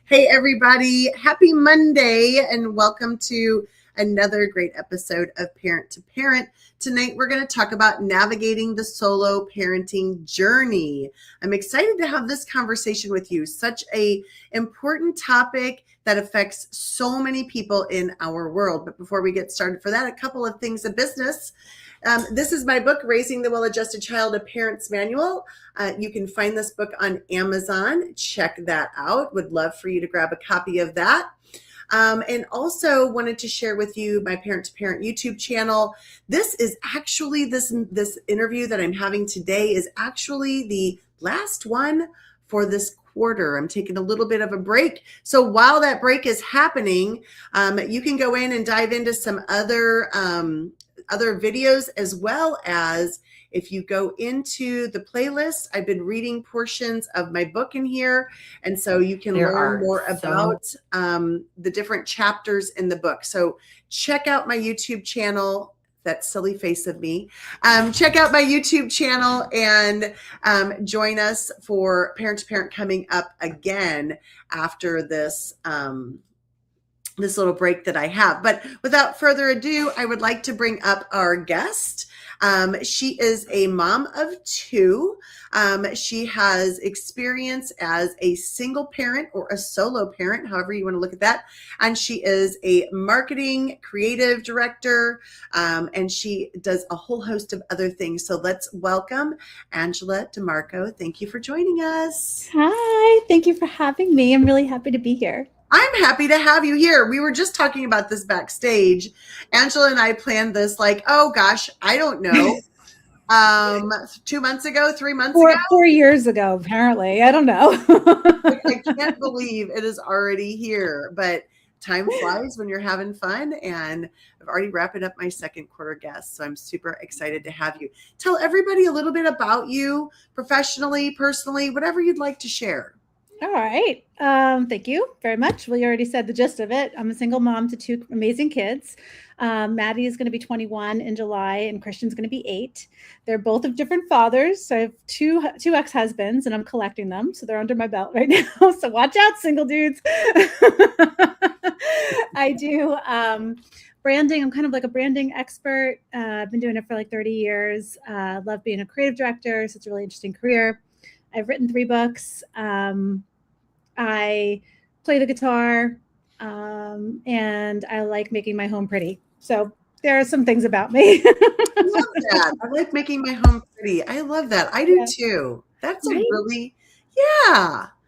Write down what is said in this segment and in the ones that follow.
Hey, everybody. Happy Monday and welcome to another great episode of Parent to Parent. Tonight, we're going to talk about navigating the solo parenting journey. I'm excited to have this conversation with you. Such an important topic that affects so many people in our world. But before we get started for that, a couple of things of business. This is my book, Raising the Well-Adjusted Child, A Parent's Manual. You can find this book on Amazon. Check that out. Would love for you to grab a copy of that. And also wanted to share with you my Parent to Parent YouTube channel. This is actually, this interview that I'm having today is actually the last one for this quarter. I'm taking a little bit of a break. So while that break is happening, you can go in and dive into some other videos, as well as if you go into the playlist, I've been reading portions of my book in here. And so you can learn more about the different chapters in the book. So check out my YouTube channel. That silly face of me. Check out my YouTube channel and join us for Parent to Parent coming up again after this this little break that I have. But without further ado, I would like to bring up our guest. She is a mom of two. She has experience as a single parent or a solo parent, however you want to look at that. And she is a marketing creative director, and she does a whole host of other things. So let's welcome Angela DeMarco. Thank you for joining us. Hi, thank you for having me. I'm really happy to be here. I'm happy to have you here. We were just talking about this backstage. Angela and I planned this like, oh gosh, I don't know. 2 months ago, 3 months ago? 4 years ago, apparently. I don't know. I can't believe it is already here, but time flies when you're having fun, and I've already wrapping up my second quarter guest. So I'm super excited to have you. Tell everybody a little bit about you, professionally, personally, whatever you'd like to share. All right. Thank you very much. Well, you already said the gist of it. I'm a single mom to two amazing kids. Maddie is going to be 21 in July and Christian's going to be 8. They're both of different fathers. So I have two ex-husbands and I'm collecting them. So they're under my belt right now. So watch out, single dudes. I do branding. I'm kind of like a branding expert. I've been doing it for like 30 years. Love being a creative director. So it's a really interesting career. I've written 3 books. I play the guitar, and I like making my home pretty. So there are some things about me. I love that. I like making my home pretty. I love that. I do too. That's a really,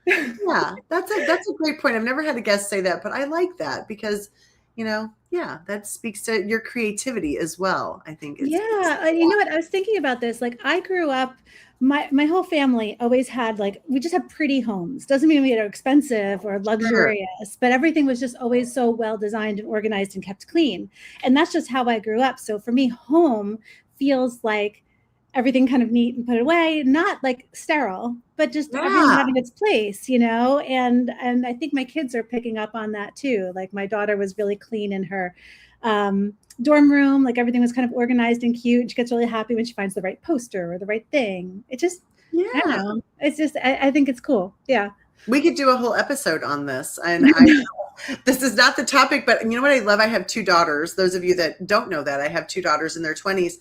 that's a great point. I've never had a guest say that, but I like that because, that speaks to your creativity as well. I think. You know what? I was thinking about this. Like I grew up, my whole family always had we just had pretty homes. Doesn't mean we are expensive or luxurious, but everything was just always so well designed and organized and kept clean. And that's just how I grew up. So for me, home feels like everything kind of neat and put away, not like sterile, but just everything having its place, and I think my kids are picking up on that too. Like my daughter was really clean in her dorm room, like everything was kind of organized and cute. She gets really happy when she finds the right poster or the right thing. It just, I don't know. It's just, I think it's cool. Yeah. We could do a whole episode on this. And this is not the topic, but you know what I love? I have 2 daughters. Those of you that don't know that, I have 2 daughters in their 20s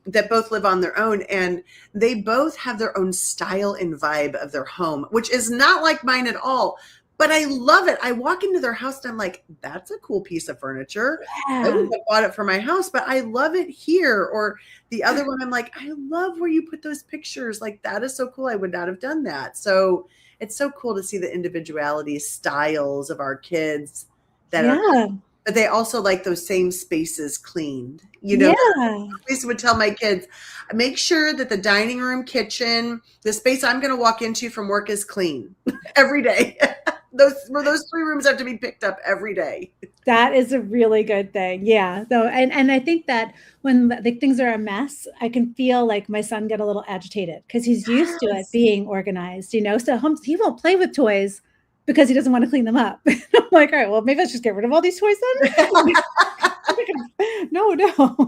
that both live on their own, and they both have their own style and vibe of their home, which is not like mine at all. But I love it. I walk into their house and I'm like, that's a cool piece of furniture. I wouldn't have bought it for my house, but I love it here. Or the other one, I'm like, I love where you put those pictures. Like, that is so cool. I would not have done that. So it's so cool to see the individuality styles of our kids that are, but they also like those same spaces cleaned. I always would tell my kids, make sure that the dining room, kitchen, the space I'm going to walk into from work is clean every day. Those 3 rooms have to be picked up every day. That is a really good thing. Yeah. So, and I think that when the things are a mess, I can feel like my son get a little agitated because he's used to it being organized, So he won't play with toys because he doesn't want to clean them up. I'm like, all right, well, maybe let's just get rid of all these toys then. No.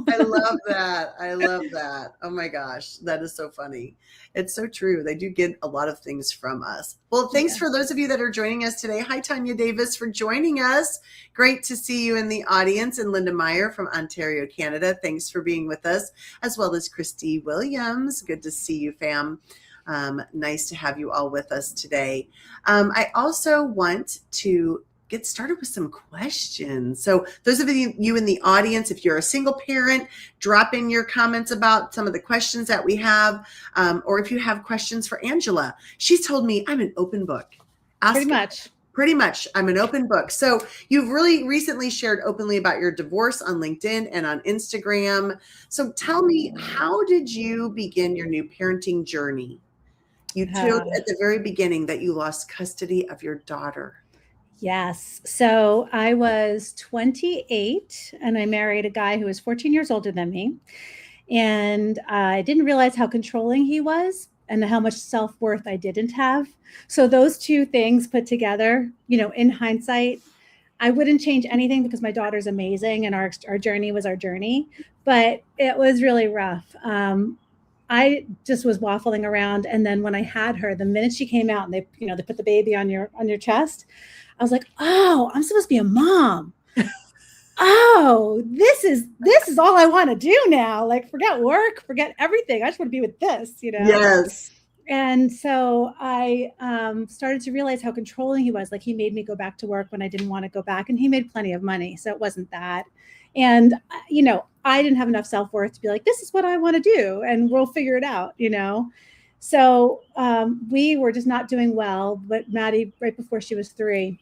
I love that. I love that. Oh my gosh, that is so funny. It's so true. They do get a lot of things from us. Well, thanks for those of you that are joining us today. Hi, Tanya Davis, for joining us. Great to see you in the audience. And Linda Meyer from Ontario, Canada. Thanks for being with us, as well as Christy Williams. Good to see you, fam. Nice to have you all with us today. I also want to get started with some questions. So those of you in the audience, if you're a single parent, drop in your comments about some of the questions that we have, or if you have questions for Angela. She's told me I'm an open book. Pretty much, I'm an open book. So you've really recently shared openly about your divorce on LinkedIn and on Instagram. So tell me, how did you begin your new parenting journey? You told at the very beginning that you lost custody of your daughter. Yes. So I was 28 and I married a guy who was 14 years older than me. And I didn't realize how controlling he was and how much self-worth I didn't have. So those two things put together, in hindsight, I wouldn't change anything because my daughter's amazing and our journey was our journey, but it was really rough. I just was waffling around. And then when I had her, the minute she came out and they put the baby on your chest, I was like, oh, I'm supposed to be a mom. Oh, this is all I want to do now. Like, forget work, forget everything. I just want to be with this, Yes. And so I started to realize how controlling he was. Like, he made me go back to work when I didn't want to go back, and he made plenty of money. So it wasn't that. And, I didn't have enough self-worth to be like, this is what I want to do and we'll figure it out, So we were just not doing well. But Maddie, right before she was 3,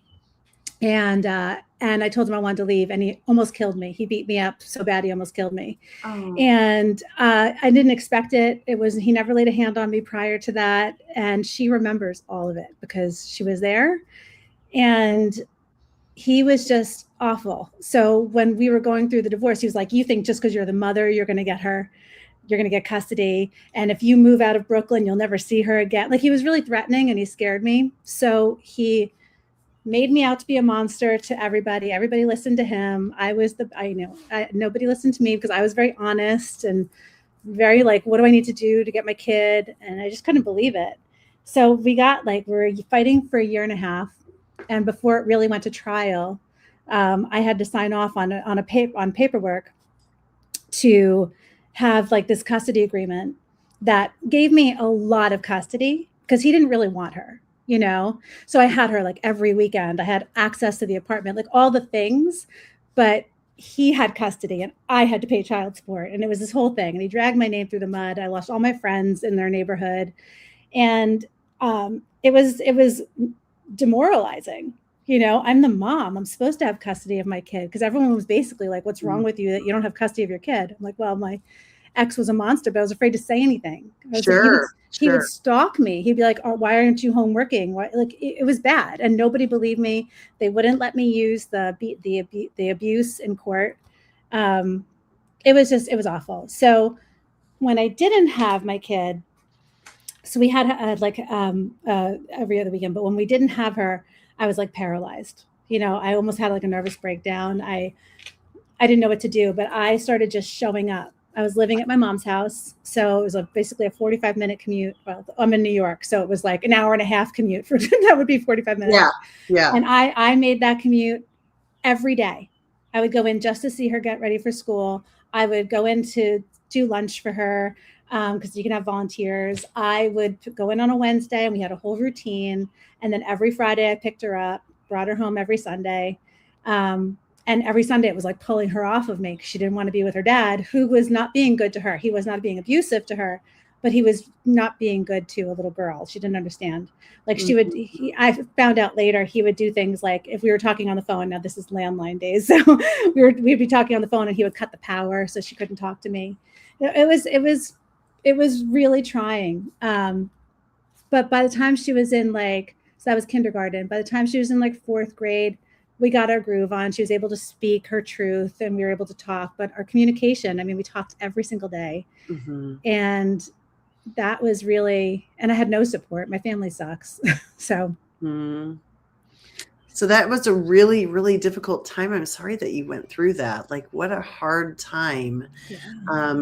and I told him I wanted to leave, and he almost killed me. He beat me up so bad he almost killed me. Oh. And I didn't expect it. He never laid a hand on me prior to that. And she remembers all of it because she was there. And he was just awful. So when we were going through the divorce, he was like, you think just because you're the mother, you're going to get her, you're going to get custody. And if you move out of Brooklyn, you'll never see her again. Like, he was really threatening and he scared me. So he made me out to be a monster to everybody. Everybody listened to him. Nobody listened to me because I was very honest and very like, what do I need to do to get my kid? And I just couldn't believe it. So we were fighting for a year and a half. And before it really went to trial, I had to sign off on paperwork to have like this custody agreement that gave me a lot of custody because he didn't really want her. So I had her like every weekend. I had access to the apartment, like all the things, but he had custody and I had to pay child support. And it was this whole thing. And he dragged my name through the mud. I lost all my friends in their neighborhood. And it was demoralizing. I'm the mom. I'm supposed to have custody of my kid because everyone was basically like, what's wrong with you that you don't have custody of your kid? I'm like, well, my ex was a monster, but I was afraid to say anything. He would stalk me. He'd be like, oh, why aren't you home working? Why? Like, it was bad. And nobody believed me. They wouldn't let me use the abuse in court. It was awful. So when I didn't have my kid, so we had every other weekend, but when we didn't have her, I was like paralyzed. I almost had like a nervous breakdown. I didn't know what to do, but I started just showing up. I was living at my mom's house. So it was basically a 45-minute commute. Well, I'm in New York. So it was like an hour and a half commute that would be 45 minutes. Yeah. And I made that commute every day. I would go in just to see her get ready for school. I would go in to do lunch for her because you can have volunteers. I would go in on a Wednesday and we had a whole routine. And then every Friday I picked her up, brought her home every Sunday. And every Sunday it was like pulling her off of me because she didn't want to be with her dad, who was not being good to her. He was not being abusive to her, but he was not being good to a little girl. She didn't understand. Like I found out later, he would do things like if we were talking on the phone, now this is landline days. So we'd be talking on the phone and he would cut the power so she couldn't talk to me. It was really trying. But by the time she was in so that was kindergarten, by the time she was in 4th grade, we got our groove on. She was able to speak her truth and we were able to talk, but our communication, we talked every single day. Mm-hmm. And that was really, and I had no support. My family sucks. So. Mm. So that was a really, really difficult time. I'm sorry that you went through that. Like, what a hard time. Yeah.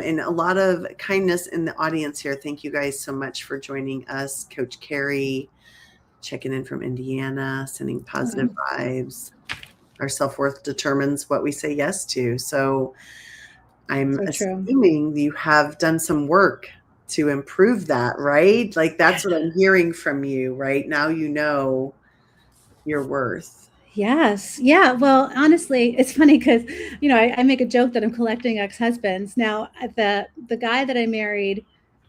And a lot of kindness in the audience here. Thank you guys so much for joining us. Coach Carrie, checking in from Indiana, sending positive vibes. Our self-worth determines what we say yes to. So I'm So true. assuming you have done some work to improve that, right? Like, that's what I'm hearing from you right now. You know your worth. Yes. Yeah. Well, honestly, it's funny because, I make a joke that I'm collecting ex-husbands. Now, the guy that I married,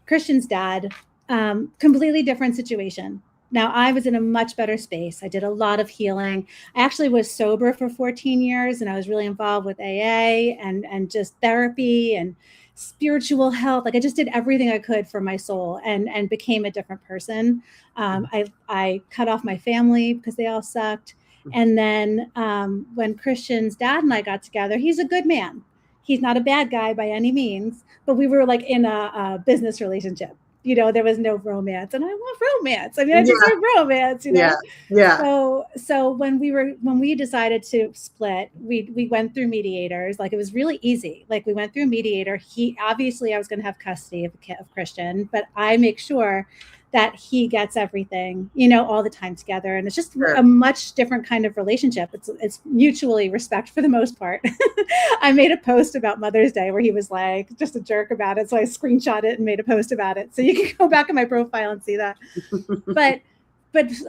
Christian's dad, completely different situation. Now, I was in a much better space. I did a lot of healing. I actually was sober for 14 years, and I was really involved with AA and just therapy and spiritual health. Like, I just did everything I could for my soul and became a different person. I cut off my family because they all sucked. And then when Christian's dad and I got together, he's a good man. He's not a bad guy by any means, but we were like in a business relationship. There was no romance, and I want romance. I mean, I deserve romance. Yeah. So when we decided to split, we went through mediators. Like, it was really easy. Like, we went through a mediator. I was going to have custody of Christian, but I make sure that he gets everything, all the time together. And it's just a much different kind of relationship. It's mutually respect for the most part. I made a post about Mother's Day where he was like just a jerk about it. So I screenshot it and made a post about it. So you can go back in my profile and see that. But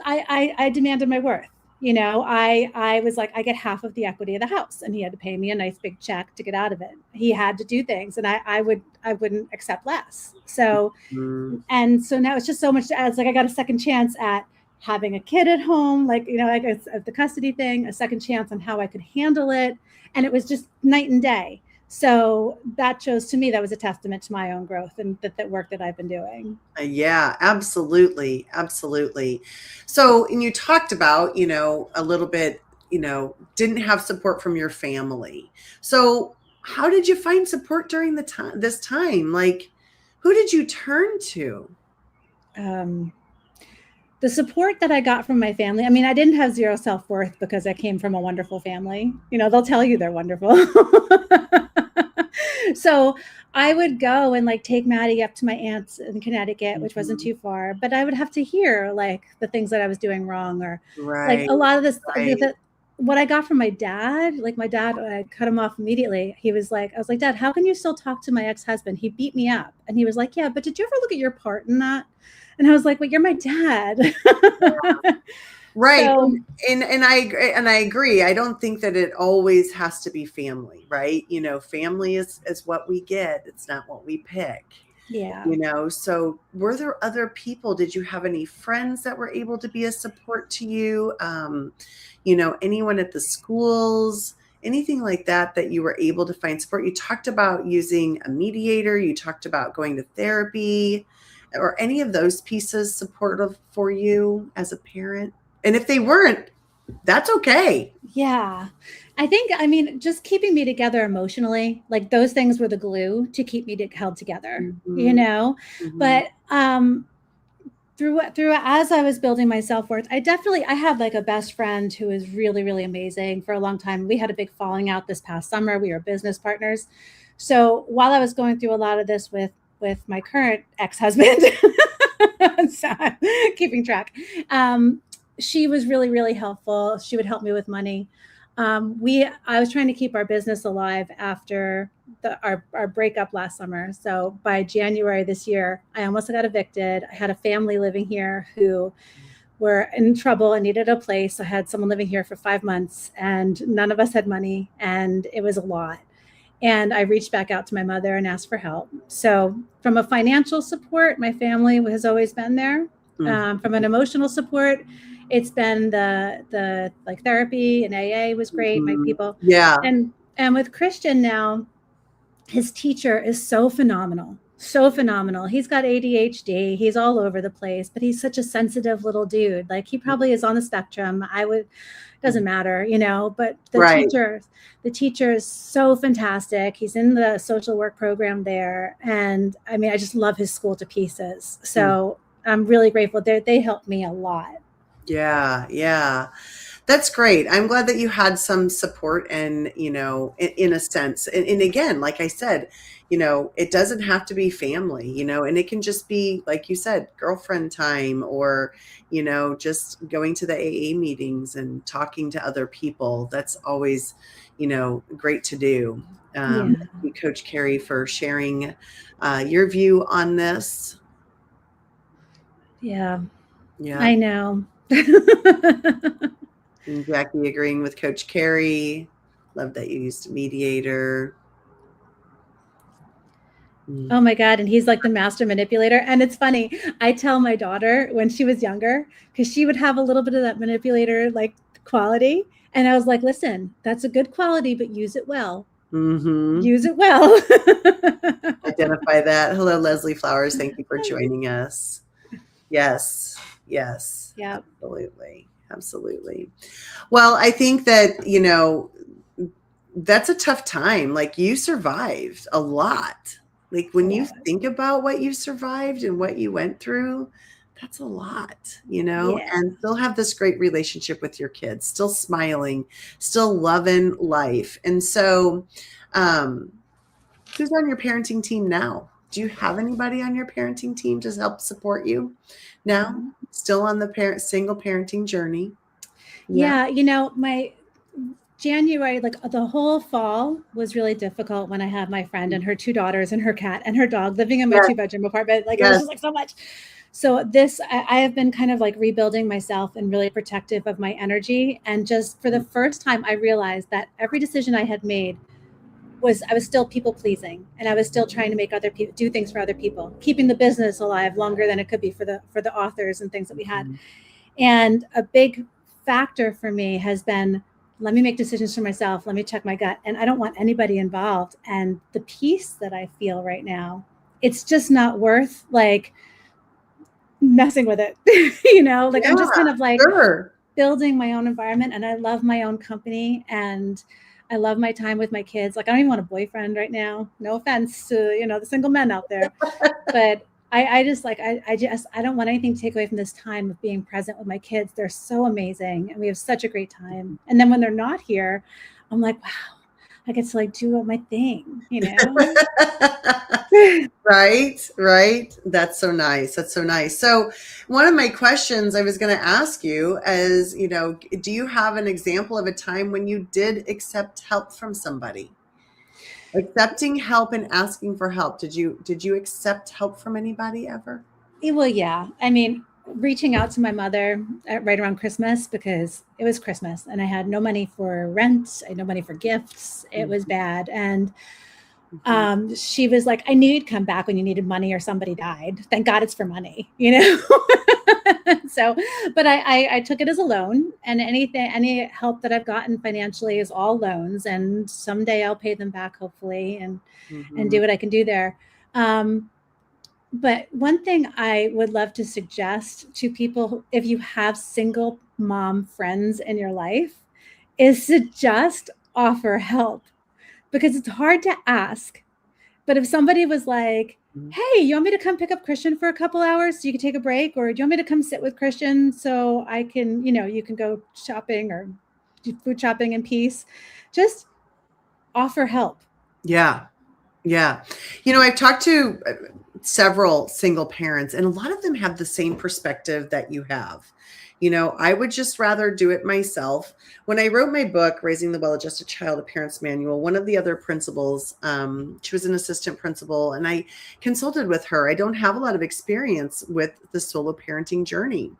I demanded my worth. I was like, I get half of the equity of the house, and he had to pay me a nice big check to get out of it. He had to do things, and I wouldn't accept less. So, and so now it's just so much. It's like I got a second chance at having a kid at home, like the custody thing, a second chance on how I could handle it, and it was just night and day. So that shows to me that was a testament to my own growth and that work that I've been doing. Yeah, absolutely. Absolutely. So, and you talked about, a little bit, didn't have support from your family. So how did you find support during this time? Like, who did you turn to? The support that I got from my family, I mean, I didn't have zero self-worth because I came from a wonderful family. They'll tell you they're wonderful. So I would go and like take Maddie up to my aunt's in Connecticut, which wasn't too far, but I would have to hear like the things that I was doing wrong, or like a lot of this, what I got from my dad, like my dad, I cut him off immediately. I was like, Dad, how can you still talk to my ex-husband? He beat me up. And he was like, yeah, but did you ever look at your part in that? And I was like, well, you're my dad. Right. So, and I agree. I don't think that it always has to be family, right? Family is what we get. It's not what we pick. Yeah. So were there other people? Did you have any friends that were able to be a support to you? Anyone at the schools, anything like that you were able to find support? You talked about using a mediator. You talked about going to therapy. Or any of those pieces supportive for you as a parent? And if they weren't, that's okay. Yeah. I think, just keeping me together emotionally, like those things were the glue to keep me held together, but through as I was building my self-worth, I have like a best friend who is really, really amazing for a long time. We had a big falling out this past summer. We were business partners. So while I was going through a lot of this with my current ex-husband, so keeping track, she was really, really helpful. She would help me with money. I was trying to keep our business alive after our breakup last summer. So by January this year, I almost got evicted. I had a family living here who were in trouble and needed a place. I had someone living here for 5 months, and none of us had money, and it was a lot. And I reached back out to my mother and asked for help. So from a financial support, my family has always been there. From an emotional support, it's been the like therapy and AA was great. My people. Yeah. And with Christian now, his teacher is so phenomenal. So phenomenal. He's got ADHD. He's all over the place, but he's such a sensitive little dude. Like, he probably is on the spectrum. Doesn't matter, but the teacher is so fantastic. He's in the social work program there. And I just love his school to pieces. So I'm really grateful. They helped me a lot. Yeah. That's great. I'm glad that you had some support and, in a sense. And again, like I said, it doesn't have to be family, and it can just be, like you said, girlfriend time or, just going to the AA meetings and talking to other people. That's always, great to do. Yeah. Thank you, Coach Carrie, for sharing your view on this. Yeah. Yeah. I know. And Jackie agreeing with Coach Carrie. Love that you used a mediator. Oh my God. And he's like the master manipulator. And it's funny. I tell my daughter when she was younger, because she would have a little bit of that manipulator like quality. And I was like, listen, that's a good quality, but use it well. Mm-hmm. Use it well. Identify that. Hello, Leslie Flowers. Thank you for joining us. Yes. Yes. Yeah. Absolutely. Absolutely. Well, I think that, that's a tough time. Like you survived a lot. Like when you think about what you survived and what you went through, that's a lot, Yeah. and still have this great relationship with your kids, still smiling, still loving life. And so, who's on your parenting team now? Do you have anybody on your parenting team to help support you now? Still on the single parenting journey? Yeah. My January, like the whole fall was really difficult when I had my friend and her 2 daughters and her cat and her dog living in my 2-bedroom apartment. Like it was just like so much. So I have been kind of like rebuilding myself and really protective of my energy. And just for the first time, I realized that every decision I had made I was still people pleasing, and I was still trying to make other people do things for other people, keeping the business alive longer than it could be for the authors and things that we had. And a big factor for me has been, let me make decisions for myself. Let me check my gut. And I don't want anybody involved. And the peace that I feel right now, it's just not worth like messing with it. I'm just kind of like building my own environment, and I love my own company, and I love my time with my kids. Like I don't even want a boyfriend right now. No offense to, the single men out there, but I don't want anything to take away from this time of being present with my kids. They're so amazing and we have such a great time. And then when they're not here, I'm like, wow, I get to like do my thing, Right. That's so nice. That's so nice. So one of my questions I was going to ask you is, do you have an example of a time when you did accept help from somebody? Accepting help and asking for help. Did you accept help from anybody ever? Well, yeah. I mean, reaching out to my mother right around Christmas, because it was Christmas and I had no money for rent. I had no money for gifts. It was bad. And she was like, I knew you'd come back when you needed money or somebody died. Thank God it's for money, So, but I took it as a loan, and any help that I've gotten financially is all loans, and someday I'll pay them back, hopefully, and do what I can do there. But one thing I would love to suggest to people, if you have single mom friends in your life, is to just offer help, because it's hard to ask. But if somebody was like, hey, you want me to come pick up Christian for a couple hours so you can take a break? Or do you want me to come sit with Christian so I can, you can go shopping or do food shopping in peace? Just offer help. Yeah. I've talked to several single parents, and a lot of them have the same perspective that you have. I would just rather do it myself. When I wrote my book, Raising the Well-Adjusted Child, a Parent's Manual, one of the other principals, she was an assistant principal, and I consulted with her. I don't have a lot of experience with the solo parenting journey.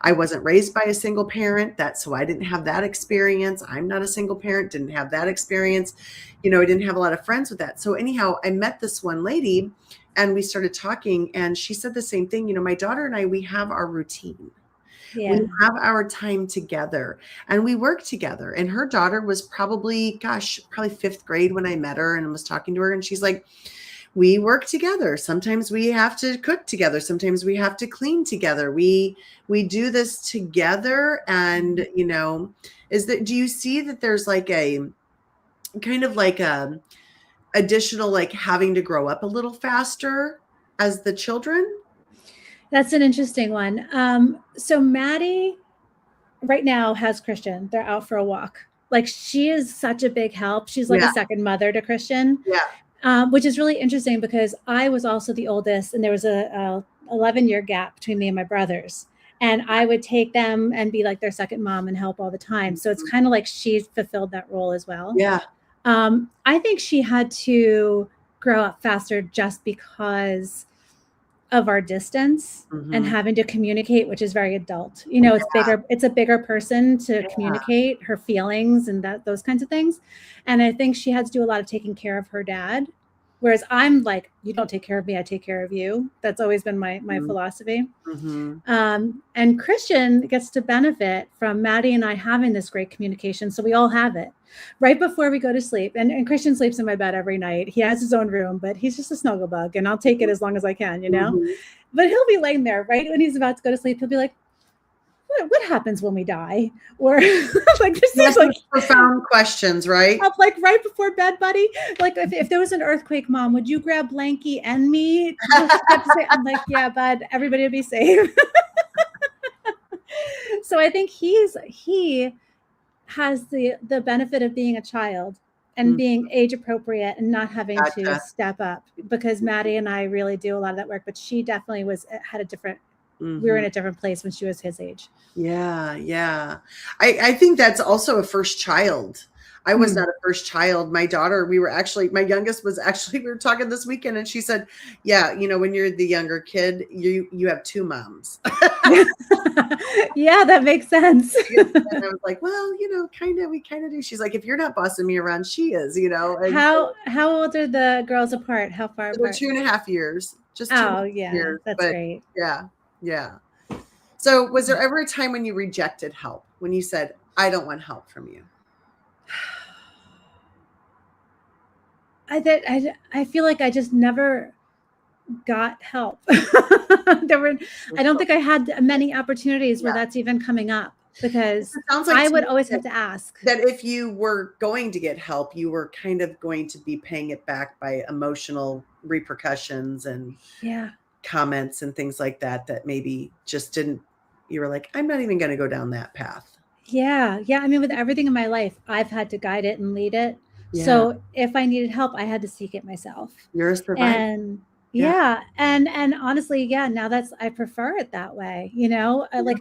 I wasn't raised by a single parent, so I didn't have that experience. I'm not a single parent, didn't have that experience. I didn't have a lot of friends with that. So anyhow, I met this one lady and we started talking, and she said the same thing. My daughter and I, we have our routine. Yeah. We have our time together and we work together. And her daughter was probably 5th grade when I met her and was talking to her. And she's like, we work together. Sometimes we have to cook together. Sometimes we have to clean together. We do this together. And, do you see that there's like a kind of like a additional, like having to grow up a little faster as the children? That's an interesting one. So Maddie right now has Christian. They're out for a walk. Like, she is such a big help. She's like Yeah. a second mother to Christian, Yeah. which is really interesting because I was also the oldest, and there was a 11-year gap between me and my brothers. And I would take them and be like their second mom and help all the time. So it's kind of like she fulfilled that role as well. Yeah. I think she had to grow up faster just because of our distance and having to communicate, which is very adult. You know, it's bigger, it's a bigger person to communicate her feelings and those kinds of things. And I think she had to do a lot of taking care of her dad. Whereas I'm like, you don't take care of me, I take care of you. That's always been my philosophy. And Christian gets to benefit from Maddie and I having this great communication. So we all have it right before we go to sleep. And Christian sleeps in my bed every night. He has his own room, but he's just a snuggle bug, and I'll take it as long as I can, you know? But he'll be laying there right when he's about to go to sleep. He'll be like, what happens when we die? Or like, this is like profound questions, right? Like right before bed, buddy. Like, if there was an earthquake, Mom, would you grab Blanky and me? I'm like, yeah, bud, everybody would be safe. So I think he has the benefit of being a child and being age appropriate and not having to step up, because Maddie and I really do a lot of that work, but she definitely had a different, we were in a different place when she was his age. Yeah. Yeah. I think that's also a first child. I was not a first child. My daughter, my youngest was actually, we were talking this weekend, and she said, yeah, you know, when you're the younger kid, you have two moms. Yeah, that makes sense. And I was like, well, you know, we kind of do. She's like, if you're not bossing me around, she is, you know. And how old are the girls apart? How far apart? 2.5 years. Just 2 years. That's great. Yeah. Yeah. So was there ever a time when you rejected help, when you said, I don't want help from you? I feel like I just never got help. I don't think I had many opportunities where that's even coming up, because I would always have to ask. That if you were going to get help, you were kind of going to be paying it back by emotional repercussions and comments and things like that maybe just didn't, you were like, I'm not even going to go down that path. Yeah. I mean, with everything in my life, I've had to guide it and lead it. Yeah. So if I needed help, I had to seek it myself. You're a survivor. And honestly, now I prefer it that way. You know, like,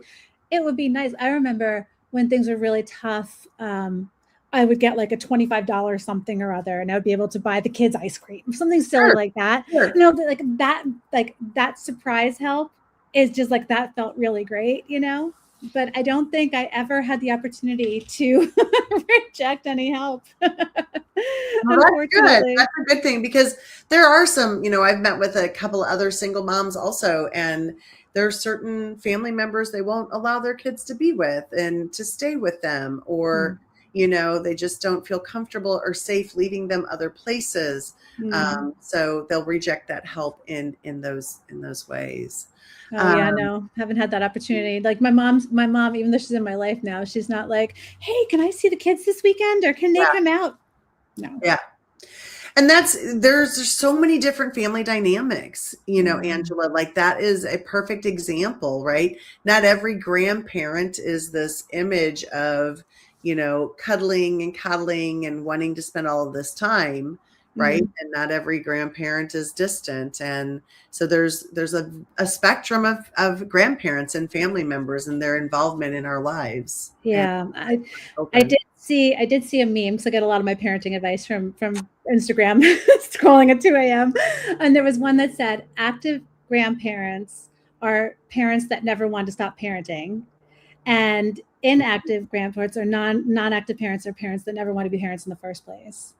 it would be nice. I remember when things were really tough, I would get like a $25 something or other, and I would be able to buy the kids ice cream, something silly like that. You know, like that surprise help is just like, that felt really great, you know. But I don't think I ever had the opportunity to reject any help. Well, that's good. That's a good thing, because there are some, you know, I've met with a couple of other single moms also, and there are certain family members they won't allow their kids to be with and to stay with them, or, you know, they just don't feel comfortable or safe leaving them other places. So they'll reject that help in those ways. No, haven't had that opportunity. Like my mom, even though she's in my life now, she's not like, hey, can I see the kids this weekend, or can they come out? No. Yeah. And there's so many different family dynamics, you know, Angela, like that is a perfect example, right? Not every grandparent is this image of, you know, cuddling and coddling and wanting to spend all of this time. Right. And not every grandparent is distant. And so there's a spectrum of grandparents and family members and their involvement in our lives. Yeah. I did see a meme, because I get a lot of my parenting advice from Instagram, scrolling at 2 a.m. And there was one that said, active grandparents are parents that never want to stop parenting, and inactive grandparents or non-active parents are parents that never want to be parents in the first place.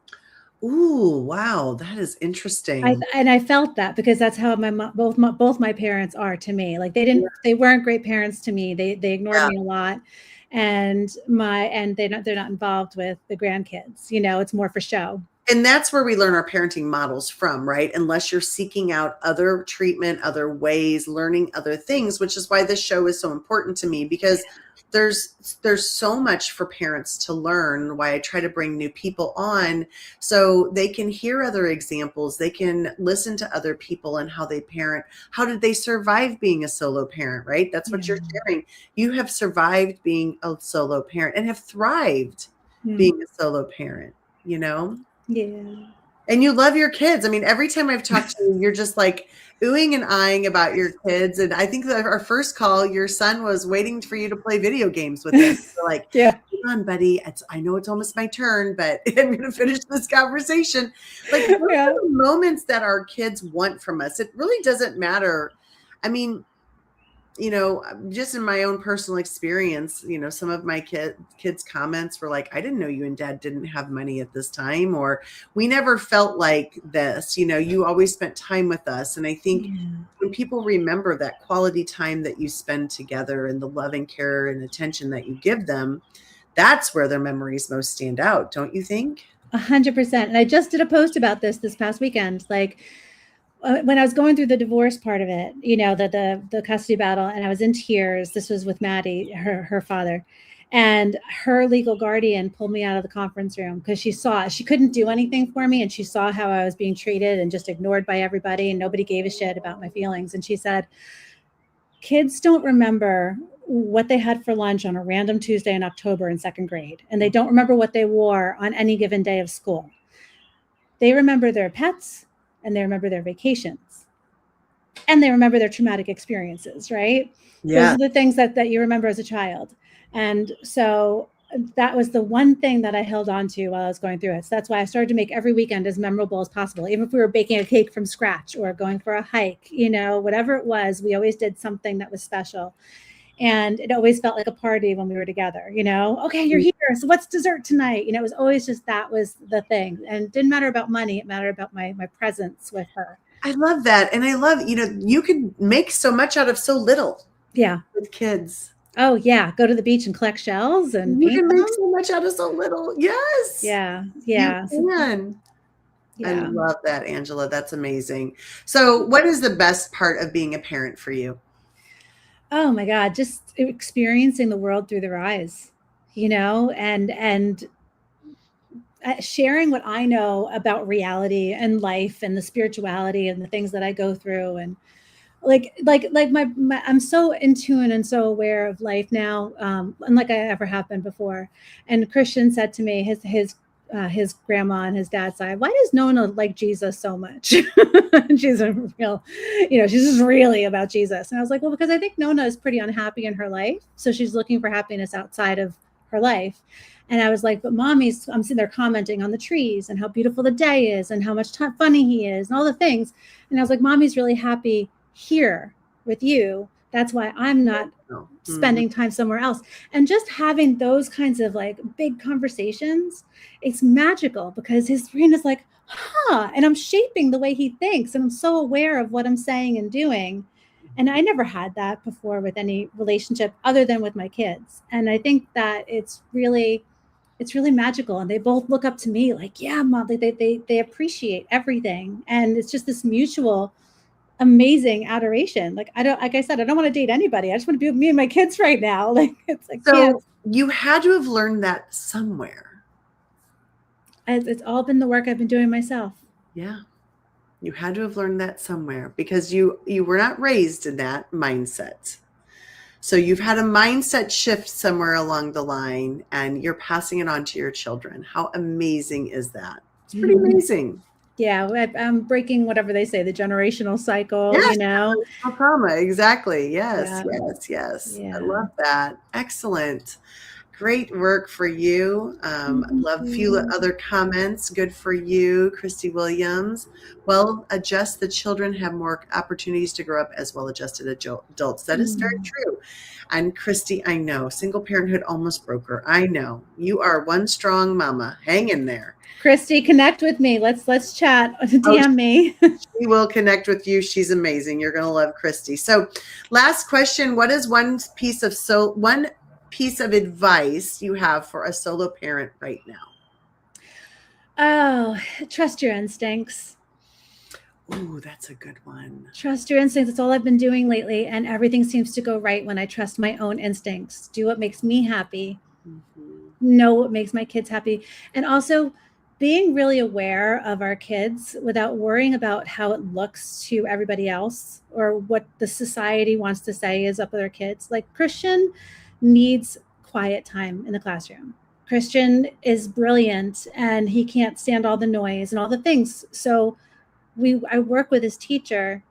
Ooh, wow, that is interesting. I felt that, because that's how both my parents are to me. Like, they weren't great parents to me. They ignored me a lot, and they're not involved with the grandkids. You know, it's more for show. And that's where we learn our parenting models from, right? Unless you're seeking out other treatment, other ways, learning other things, which is why this show is so important to me, because there's so much for parents to learn. Why I try to bring new people on so they can hear other examples, they can listen to other people and how they parent. How did they survive being a solo parent, right? That's what you're sharing. You have survived being a solo parent and have thrived being a solo parent, you know? Yeah. And you love your kids. I mean, every time I've talked to you, you're just like oohing and eyeing about your kids. And I think that our first call, your son was waiting for you to play video games with him. You're like, Yeah. come on, buddy. I know it's almost my turn, but I'm going to finish this conversation. Like, what are the moments that our kids want from us? It really doesn't matter. I mean, you know, just in my own personal experience, you know, some of my kids' comments were like, I didn't know you and dad didn't have money at this time, or we never felt like this, you know, you always spent time with us. And I think when people remember that quality time that you spend together and the love and care and attention that you give them, that's where their memories most stand out. Don't you think? 100%. And I just did a post about this past weekend. Like, when I was going through the divorce part of it, you know, the custody battle, and I was in tears. This was with Maddie, her father, and her legal guardian pulled me out of the conference room because she couldn't do anything for me, and she saw how I was being treated and just ignored by everybody, and nobody gave a shit about my feelings. And she said, kids don't remember what they had for lunch on a random Tuesday in October in second grade, and they don't remember what they wore on any given day of school. They remember their pets, and they remember their vacations, and they remember their traumatic experiences, right? Yeah. Those are the things that you remember as a child. And so that was the one thing that I held on to while I was going through it. So that's why I started to make every weekend as memorable as possible. Even if we were baking a cake from scratch or going for a hike, you know, whatever it was, we always did something that was special. And it always felt like a party when we were together, you know, okay, you're here. So what's dessert tonight? You know, it was always just, that was the thing. And it didn't matter about money. It mattered about my presence with her. I love that. And I love, you know, you can make so much out of so little. Yeah. With kids. Oh yeah. Go to the beach and collect shells and you can make so much out of so little. Yes. Yeah. Yeah. You can. Yeah. I love that, Angela. That's amazing. So what is the best part of being a parent for you? Oh my God, just experiencing the world through their eyes, you know, and sharing what I know about reality and life and the spirituality and the things that I go through. And like my I'm so in tune and so aware of life now, unlike I ever have been before. And Christian said to me, his grandma on his dad's side, why does Nona like Jesus so much? She's a real, you know, she's just really about Jesus. And I was like, well, because I think Nona is pretty unhappy in her life. So she's looking for happiness outside of her life. And I was like, but I'm sitting there commenting on the trees and how beautiful the day is and how much funny he is and all the things. And I was like, mommy's really happy here with you. That's why I'm not spending time somewhere else. And just having those kinds of like big conversations, it's magical because his brain is like, and I'm shaping the way he thinks. And I'm so aware of what I'm saying and doing. And I never had that before with any relationship other than with my kids. And I think that it's really magical. And they both look up to me like, yeah, Mom, they appreciate everything. And it's just this mutual amazing adoration. Like I said, I don't want to date anybody. I just want to be with me and my kids right now. Like it's like, so you had to have learned that somewhere. It's all been the work I've been doing myself. Yeah. You had to have learned that somewhere because you were not raised in that mindset. So you've had a mindset shift somewhere along the line and you're passing it on to your children. How amazing is that? It's pretty amazing. Yeah, I'm breaking whatever they say, the generational cycle, yes, you know. Trauma, exactly. Yes. Yeah. I love that. Excellent. Great work for you. Love a few other comments. Good for you, Christy Williams. Well, adjust. The children have more opportunities to grow up as well-adjusted adults. That is very true. And Christy, I know, single parenthood almost broke her. I know. You are one strong mama. Hang in there. Christy, connect with me. Let's chat. DM me. She will connect with you. She's amazing. You're going to love Christy. So last question. What is one piece of advice you have for a solo parent right now? Oh, trust your instincts. Ooh, that's a good one. Trust your instincts. That's all I've been doing lately. And everything seems to go right when I trust my own instincts. Do what makes me happy. Mhm. Know what makes my kids happy. And also being really aware of our kids without worrying about how it looks to everybody else or what the society wants to say is up with our kids. Like Christian needs quiet time in the classroom. Christian is brilliant and he can't stand all the noise and all the things. So I work with his teacher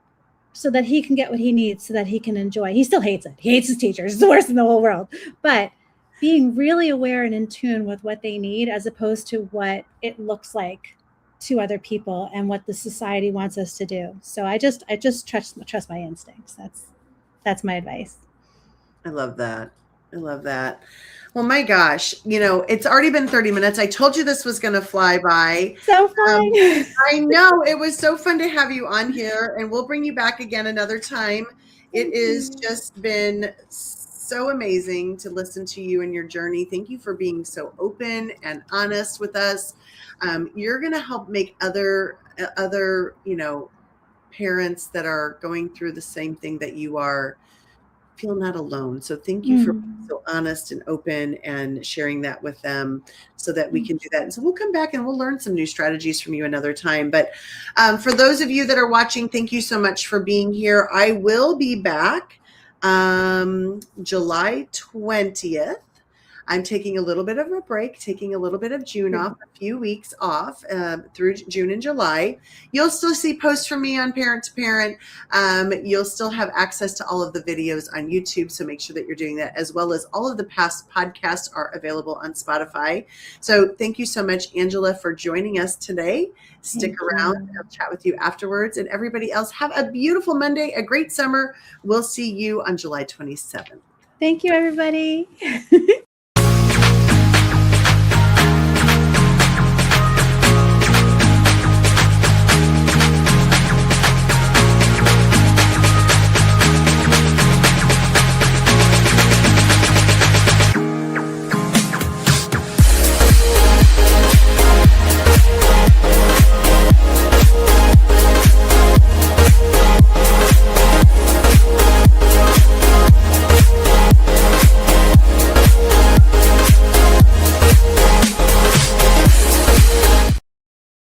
so that he can get what he needs so that he can enjoy. He still hates it. He hates his teachers. It's the worst in the whole world. But being really aware and in tune with what they need as opposed to what it looks like to other people and what the society wants us to do. So I just trust my instincts. That's my advice. I love that. I love that. Well, my gosh, it's already been 30 minutes. I told you this was going to fly by. So fun. I know it was so fun to have you on here, and we'll bring you back again another time. It has just been so amazing to listen to you and your journey. Thank you for being so open and honest with us. You're going to help make other parents that are going through the same thing that you are feel not alone. So thank you for being so honest and open and sharing that with them so that we can do that. And so we'll come back and we'll learn some new strategies from you another time. But for those of you that are watching, thank you so much for being here. I will be back July 20th. I'm taking a little bit of a break, taking a little bit of June off, a few weeks off through June and July. You'll still see posts from me on Parent to Parent. You'll still have access to all of the videos on YouTube, so make sure that you're doing that, as well as all of the past podcasts are available on Spotify. So thank you so much, Angela, for joining us today. Stick around. I'll chat with you afterwards. And everybody else, have a beautiful Monday, a great summer. We'll see you on July 27th. Thank you, everybody.